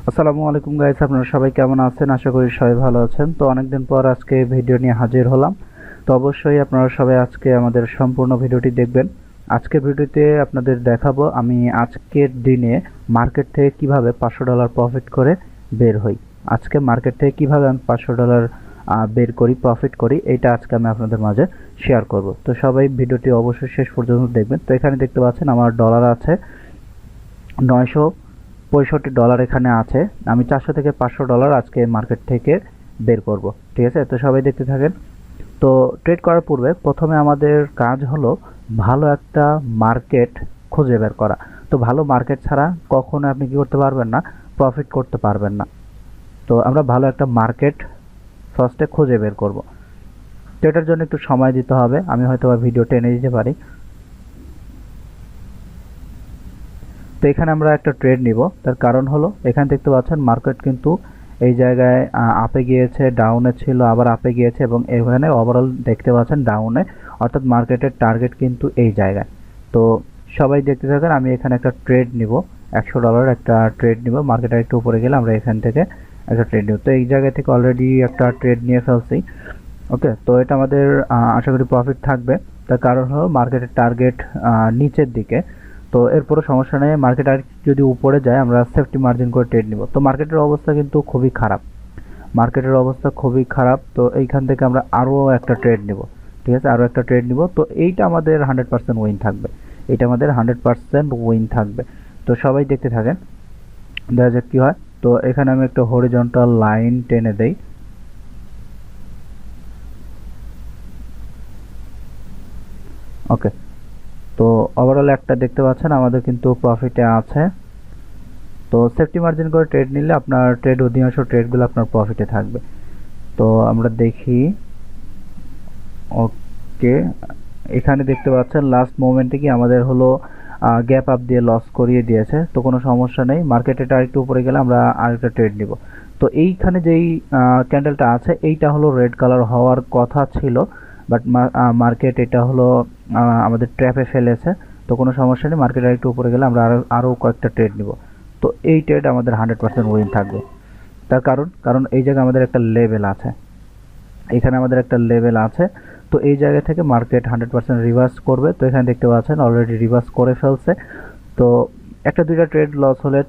আসসালামু আলাইকুম গাইস, আপনারা সবাই কেমন আছেন? আশা করি সবাই ভালো আছেন। তো অনেকদিন পর আজকে ভিডিও নিয়ে হাজির হলাম। তো অবশ্যই আপনারা সবাই আজকে আমাদের সম্পূর্ণ ভিডিওটি দেখবেন। আজকের ভিডিওতে আপনাদের দেখাবো আমি আজকের দিনে মার্কেট থেকে কিভাবে $500 প্রফিট করে বের হই। আজকে মার্কেট থেকে কিভাবে আমি $500 বের করি, প্রফিট করি, এটা আজকে আমি আপনাদের মাঝে শেয়ার করব। তো সবাই ভিডিওটি অবশ্যই শেষ পর্যন্ত দেখবেন। তো এখানে দেখতে পাচ্ছেন আমার ডলার আছে 965 ডলার এখানে আছে। আমি 400 থেকে $500 আজকে মার্কেট থেকে বের করব। ঠিক আছে, তো সবাই দেখতে থাকেন। তো ট্রেড করার পূর্বে প্রথমে আমাদের কাজ হলো ভালো একটা মার্কেট খুঁজে বের করা। তো ভালো মার্কেট ছাড়া কখনো আপনি কি করতে পারবেন না, প্রফিট করতে পারবেন না। তো আমরা ভালো একটা মার্কেট ফার্স্টে খুঁজে বের করব। তো এটার জন্য একটু সময় দিতে হবে, আমি হয়তো ভিডিও টেনে দিতে পারি। তো এখানে আমরা একটা ট্রেড নিব, তার কারণ হলো এখানে দেখতে পাচ্ছেন মার্কেট কিন্তু এই জায়গায় আপে গিয়েছে, ডাউনে ছিল, আবার আপে গিয়েছে এবং এখানে ওভারঅল দেখতে পাচ্ছেন ডাউনে, অর্থাৎ মার্কেটের টার্গেট কিন্তু এই জায়গায়। তো সবাই দেখতে থাকেন, আমি এখানে একটা ট্রেড নিব, $100 একটা ট্রেড নিব। মার্কেট একটু উপরে গেলে আমরা এখান থেকে একটা ট্রেড নিব। তো এই জায়গা থেকে অলরেডি একটা ট্রেড নিয়ে ফেলছি। ওকে, তো এটা আমাদের আশা করি প্রফিট থাকবে। তার কারণ হলো মার্কেটের টার্গেট নিচের দিকে। তো এরপরও সমস্যা নেই, মার্কেট আর যদি উপরে যায় আমরা সেফটি মার্জিন করে ট্রেড নিব। তো মার্কেটের অবস্থা কিন্তু খুবই খারাপ, মার্কেটের অবস্থা খুবই খারাপ। তো এইখান থেকে আমরা আরও একটা ট্রেড নিব। ঠিক আছে, আরও একটা ট্রেড নিব। তো এইটা আমাদের 100% উইন থাকবে, এটা আমাদের 100% উইন থাকবে। তো সবাই দেখতে থাকেন, দেখা যাক কী হয়। তো এখানে আমি একটা হরিজন্টাল লাইন টেনে দেই। ওকে, তো ওভারঅল একটা দেখতে পাচ্ছেন আমাদের কিন্তু প্রফিটে আছে। তো সেফটি মার্জিন করে ট্রেড নিলে আপনার ট্রেড অধিকাংশ ট্রেডগুলো আপনার প্রফিটে থাকবে। তো আমরা দেখি। ওকে, এখানে দেখতে পাচ্ছেন লাস্ট মোমেন্টে কি আমাদের হলো গ্যাপ আপ দিয়ে লস করিয়ে দিয়েছে। তো কোনো সমস্যা নেই, মার্কেটে আরেকটু উপরে গেলে আমরা আরেকটা ট্রেড নিব। তো এইখানে যেই ক্যান্ডেলটা আছে এইটা হলো রেড কালার হওয়ার কথা ছিল, বাট মার্কেট এটা হলো আমাদের ট্র্যাপে ফেলেছে। তো কোনো সমস্যা নেই, মার্কেট আরেকটু উপরে গেলে আমরা আরও কয়েকটা ট্রেড নিব। তো এই ট্রেড আমাদের 100% উইন থাকবে। তার কারণ এই জায়গায় আমাদের একটা লেভেল আছে, এখানে আমাদের একটা লেভেল আছে। তো এই জায়গা থেকে মার্কেট 100% রিভার্স করবে। তো এখানে দেখতে পাচ্ছেন অলরেডি রিভার্স করে ফেলছে। তো একটা দুইটা ট্রেড লস হলে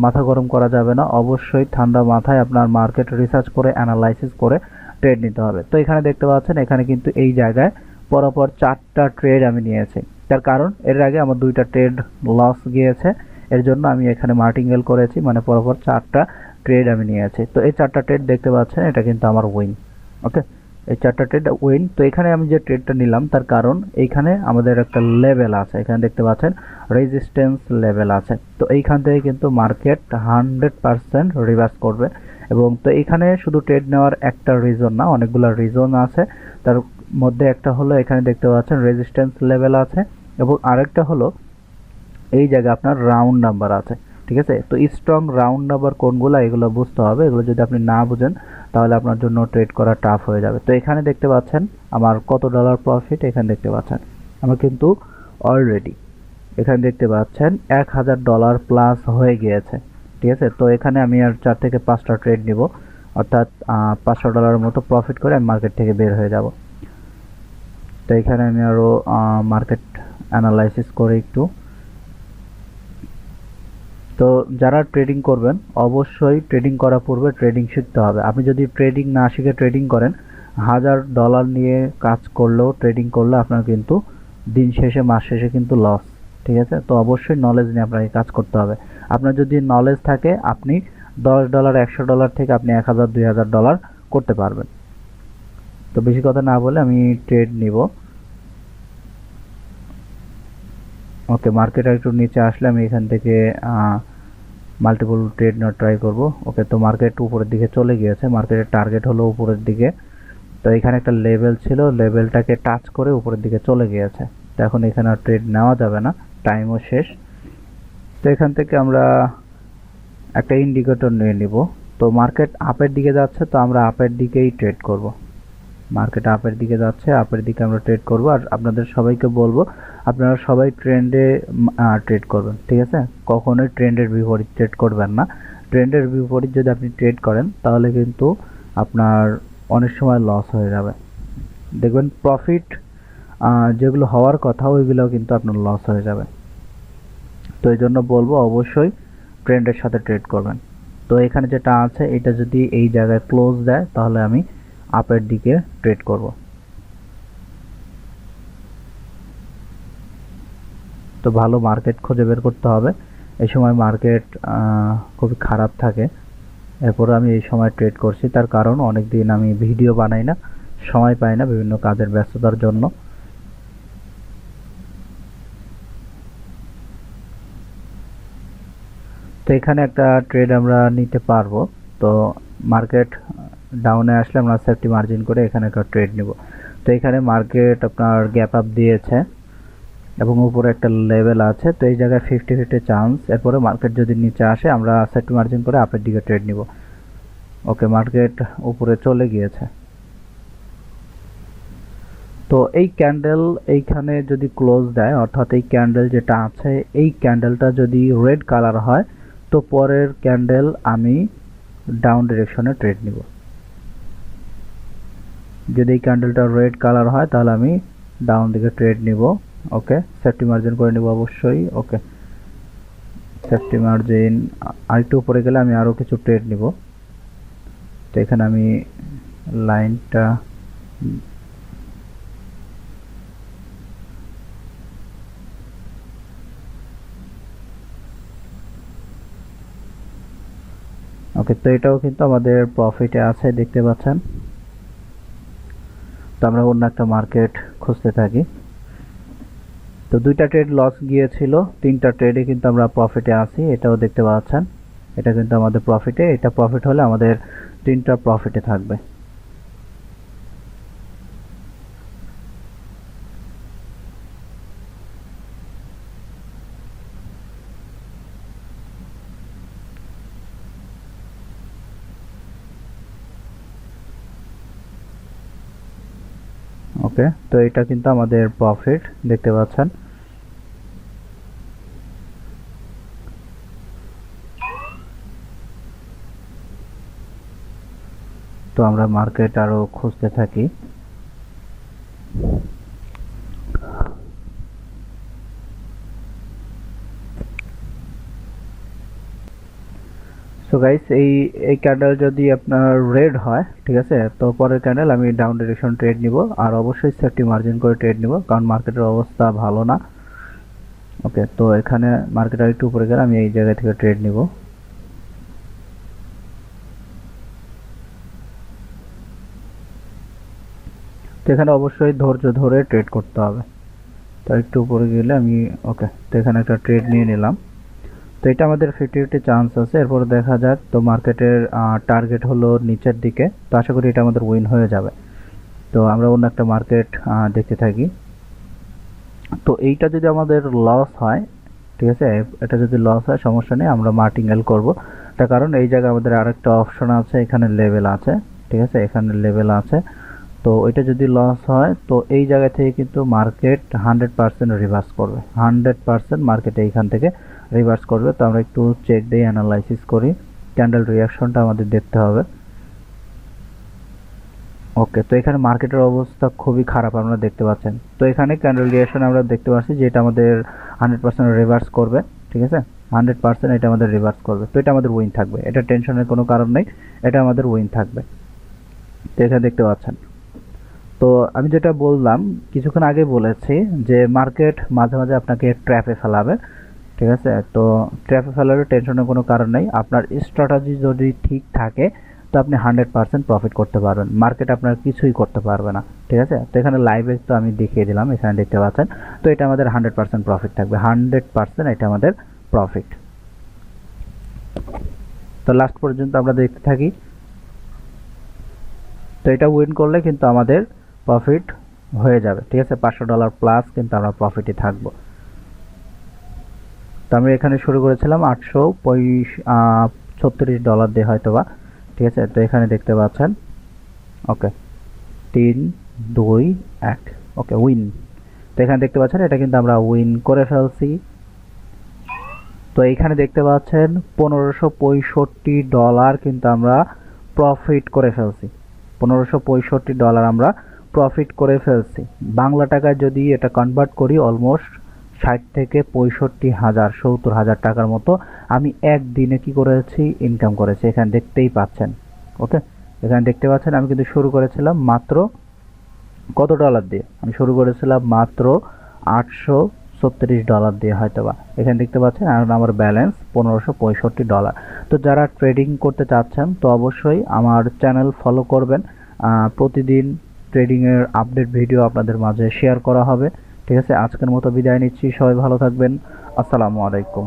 মাথা গরম করা যাবে না, অবশ্যই ঠান্ডা মাথায় আপনার মার্কেট রিসার্চ করে অ্যানালাইসিস করে ট্রেড নিতে হবে। তো এখানে দেখতে পাচ্ছেন এখানে কিন্তু এই জায়গায় পরপর 4টা ট্রেড আমি নিয়েছি। তার কারণ এর আগে আমার 2টা ট্রেড লস গিয়েছে, এর জন্য আমি এখানে মার্টিঙ্গেল করেছি, মানে পরপর 4টা ট্রেড আমি নিয়েছি। তো এই 4টা ট্রেড দেখতে পাচ্ছেন, এটা কিন্তু আমার উইন। ওকে, এই 4টা ট্রেড উইন। তো এখানে আমি যে ট্রেডটা নিলাম তার কারণ এইখানে আমাদের একটা লেভেল আছে, এখানে দেখতে পাচ্ছেন রেজিস্ট্যান্স লেভেল আছে। তো এইখান থেকে কিন্তু মার্কেট 100% রিভার্স করবে। এবং তো এখানে শুধু ট্রেড নেওয়ার একটা রিজন না, অনেকগুলো রিজন আছে। তার মধ্যে একটা হলো এখানে দেখতে পাচ্ছেন রেজিস্ট্যান্স লেভেল আছে, এবং আরেকটা হলো এই জায়গায় আপনার রাউন্ড নাম্বার আছে। ঠিক আছে, তো স্ট্রং রাউন্ড নাম্বার কোনগুলো এগুলো বুঝতে হবে, এগুলো যদি আপনি না বুঝেন তাহলে আপনার জন্য ট্রেড করা টাফ হয়ে যাবে। তো এখানে দেখতে পাচ্ছেন আমার কত ডলার প্রফিট, এখানে দেখতে পাচ্ছেন আমার কিন্তু অলরেডি এখানে দেখতে পাচ্ছেন $1000 প্লাস হয়ে গিয়েছে। ঠিক আছে, তো এখানে আমি আর 4 থেকে 5টা ট্রেড নিব, অর্থাৎ $500 মতো প্রফিট করে আমি মার্কেট থেকে বের হয়ে যাব। তো এখানে আমি আরও মার্কেট অ্যানালাইসিস করে একটু। তো যারা ট্রেডিং করবেন অবশ্যই ট্রেডিং করার পূর্বে ট্রেডিং শিখতে হবে। আপনি যদি ট্রেডিং না শিখে ট্রেডিং করেন, $1000 নিয়ে কাজ করলেও ট্রেডিং করলে আপনার কিন্তু দিন শেষে মাস শেষে কিন্তু লস। ঠিক আছে, তো অবশ্যই নলেজ নিয়ে আপনাকে কাজ করতে হবে। আপনার যদি নলেজ থাকে আপনি $10 $100 থেকে আপনি 1000 $2000 করতে পারবেন। তো বেশি কথা না বলে আমি ট্রেড নিব। ওকে, মার্কেট একটু নিচে আসলে আমি এখান থেকে মাল্টিপল ট্রেড নেওয়ার ট্রাই করব। ওকে, তো মার্কেট উপরের দিকে চলে গিয়েছে, মার্কেটের টার্গেট হলো উপরের দিকে। তো এখানে একটা লেভেল ছিল, লেভেলটাকে টাচ করে উপরের দিকে চলে গিয়েছে। তো এখন এখানে আর ট্রেড নেওয়া যাবে না, টাইমও শেষ। তো এখান থেকে আমরা একটা ইন্ডিকেটর নিয়ে নিব। তো মার্কেট আপের দিকে যাচ্ছে, তো আমরা আপের দিকেই ট্রেড করব। মার্কেট আপের দিকে যাচ্ছে, আপের দিকে আমরা ট্রেড করব। আর আপনাদের সবাইকে বলবো আপনারা সবাই ট্রেন্ডে ট্রেড করবেন। ঠিক আছে, কখনোই ট্রেন্ডের বিপরীত ট্রেড করবেন না। ট্রেন্ডের বিপরীত যদি আপনি ট্রেড করেন তাহলে কিন্তু আপনার অনেক সময় লস হয়ে যাবে। দেখবেন প্রফিট যেগুলো হওয়ার কথা ওইগুলোও কিন্তু আপনার লস হয়ে যাবে। তো এই জন্য বলবো অবশ্যই ট্রেন্ডের সাথে ট্রেড করবেন। তো এখানে যেটা আছে এটা যদি এই জায়গায় ক্লোজ দেয় তাহলে আমি আপের দিকে ট্রেড করব। তো ভালো মার্কেট খুঁজে বের করতে হবে। এই সময় মার্কেট খুবই খারাপ থাকে, এরপরে আমি এই সময় ট্রেড করছি। তার কারণ অনেক দিন আমি ভিডিও বানাই না, সময় পাই না বিভিন্ন কাজের ব্যস্ততার জন্য। তো এখানে একটা ট্রেড আমরা নিতে পারবো। তো মার্কেট ডাউনে আসলে আমরা সেফটি মার্জিন করে এখানে একটা ট্রেড নিব। তো এখানে মার্কেট আপনার গ্যাপ আপ দিয়েছে এবং উপরে একটা লেভেল আছে। তো এই জায়গায় 50-50 চান্স। এরপরে মার্কেট যদি নিচে আসে আমরা সেফটি মার্জিন করে আপের দিকে ট্রেড নিব। ওকে, মার্কেট উপরে চলে গিয়েছে। তো এই ক্যান্ডেল এইখানে যদি ক্লোজ দেয়, অর্থাৎ এই ক্যান্ডেল যেটা আছে এই ক্যান্ডেলটা যদি রেড কালার হয় তো পরের ক্যান্ডেল আমি ডাউন ডিরেকশনে ট্রেড নিব। যদি এই ক্যান্ডেলটা রেড কালার হয় তাহলে আমি ডাউন দিকে ট্রেড নিব। ওকে, সেফটি মার্জিন করে নিব অবশ্যই। ওকে, সেফটি মার্জিন আরেকটু উপরে গেলে আমি আরও কিছু ট্রেড নিব। তো এখানে আমি লাইনটা ওকে, তো এটাও কিন্তু আমাদের প্রফিটে আছে দেখতে পাচ্ছেন। তো আমরা অন্য একটা মার্কেট খুঁজতে থাকি। তো দুইটা ট্রেড লস গিয়েছিল, তিনটা ট্রেডে কিন্তু আমরা প্রফিটে আছি, এটাও দেখতে পাচ্ছেন। এটা কিন্তু আমাদের প্রফিটে, এটা প্রফিট হলে আমাদের তিনটা প্রফিটে থাকবে। ওকে, তো এটা কিন্তু আমাদের প্রফিট দেখতে পাচ্ছেন। তো আমরা মার্কেট আরো খুঁজতে থাকি। সো গাইস, এই ক্যান্ডেল যদি আপনার রেড হয়, ঠিক আছে, তো পরের ক্যান্ডেল আমি ডাউন ডিরেকশন ট্রেড নিব। আর অবশ্যই সেফটি মার্জিন করে ট্রেড নিব, কারণ মার্কেটের অবস্থা ভালো না। ওকে, তো এখানে মার্কেট আর একটু উপরে গেলে আমি এই জায়গা থেকে ট্রেড নিব। তো এখানে অবশ্যই ধৈর্য ধরে ট্রেড করতে হবে। তো একটু উপরে গেলে আমি ওকে, তো এখানে একটা ট্রেড নিয়ে নিলাম। তো এটা আমাদের 50-50 চান্স আছে। এরপর দেখা যাক। তো মার্কেটের টার্গেট হলো নিচের দিকে, তো আশা করি এটা আমাদের উইন হয়ে যাবে। তো আমরা অন্য একটা মার্কেট দেখতে থাকি। তো এইটা যদি আমাদের লস হয়, ঠিক আছে, এটা যদি লস হয় সমস্যা নেই, আমরা মার্টিঙ্গেল করব। তার কারণ এই জায়গায় আমাদের আরেকটা অপশন আছে, এখানে লেভেল আছে, ঠিক আছে, এখানে লেভেল আছে। তো এটা যদি লস হয় তো এই জায়গা থেকে কিন্তু মার্কেট 100% রিভার্স করবে, 100% মার্কেট এইখান থেকে রিভার্স করবে। তো আমরা একটু চেক দিয়ে অ্যানালাইসিস করি, ক্যান্ডেল রিয়াকশনটা আমাদের দেখতে হবে। ওকে, তো এখানে মার্কেটের অবস্থা খুবই খারাপ আপনারা দেখতে পাচ্ছেন। তো এখানে ক্যান্ডেল রিয়াকশন আমরা দেখতে পাচ্ছি যে এটা আমাদের 100% রিভার্স করবে, ঠিক আছে, 100% এটা আমাদের রিভার্স করবে। তো এটা আমাদের উইন থাকবে, এটা টেনশনের কোনো কারণ নেই, এটা আমাদের উইন থাকবে। তো এখানে দেখতে পাচ্ছেন। তো আমি যেটা বললাম কিছুক্ষণ আগে বলেছি যে মার্কেট মাঝে মাঝে আপনাকে ট্র্যাপে ফেলাবে, ঠিক আছে। তো ট্র্যাপে ফেলার টেনশনের কোনো কারণ নেই। আপনার স্ট্র্যাটেজি যদি ঠিক থাকে তো আপনি 100% প্রফিট করতে পারবেন, মার্কেট আপনার কিছুই করতে পারবে না, ঠিক আছে। তো এখানে লাইভে তো আমি দেখিয়ে দিলাম, এখানে দেখতে পাচ্ছেন। তো এটা আমাদের 100% প্রফিট থাকবে, 100% এটা আমাদের প্রফিট। তো লাস্ট পর্যন্ত আমরা দেখতে থাকি। তো এটা উইন করলে কিন্তু আমাদের প্রফিট হয়ে যাবে, ঠিক আছে, $500 প্লাস কিন্তু আমরা প্রফিটে থাকব। তো আমি এখানে শুরু করেছিলাম $836 দিয়ে হয়তোবা, ঠিক আছে। তো এখানে দেখতে পাচ্ছেন। ওকে, 3, 2, 1, ওকে, উইন। তো এখানে দেখতে পাচ্ছেন এটা কিন্তু আমরা উইন করে ফেলছি। তো এইখানে দেখতে পাচ্ছেন $1565 কিন্তু আমরা প্রফিট করে ফেলছি। $1565 আমরা প্রফিট করে ফেলছি। বাংলা টাকায় যদি এটা কনভার্ট করি অলমোস্ট 60 থেকে 65,000 70,000 টাকার মতো আমি একদিনে কি করেছি, ইনকাম করেছি। এখানে দেখতেই পাচ্ছেন। ওকে, এখানে দেখতে পাচ্ছেন আমি কিন্তু শুরু করেছিলাম মাত্র কত ডলার দিয়ে? আমি শুরু করেছিলাম মাত্র $836 দিয়ে হয়তোবা। এখানে দেখতে পাচ্ছেন আর আমার ব্যালেন্স $1565। তো যারা ট্রেডিং করতে চাচ্ছেন তো অবশ্যই আমার চ্যানেল ফলো করবেন। প্রতিদিন ট্রেডিংয়ের আপডেট ভিডিও আপনাদের মাঝে শেয়ার করা হবে। ঠিক আছে, আজকের মতো বিদায় নিচ্ছি। সবাই ভালো থাকবেন। আসসালামু আলাইকুম।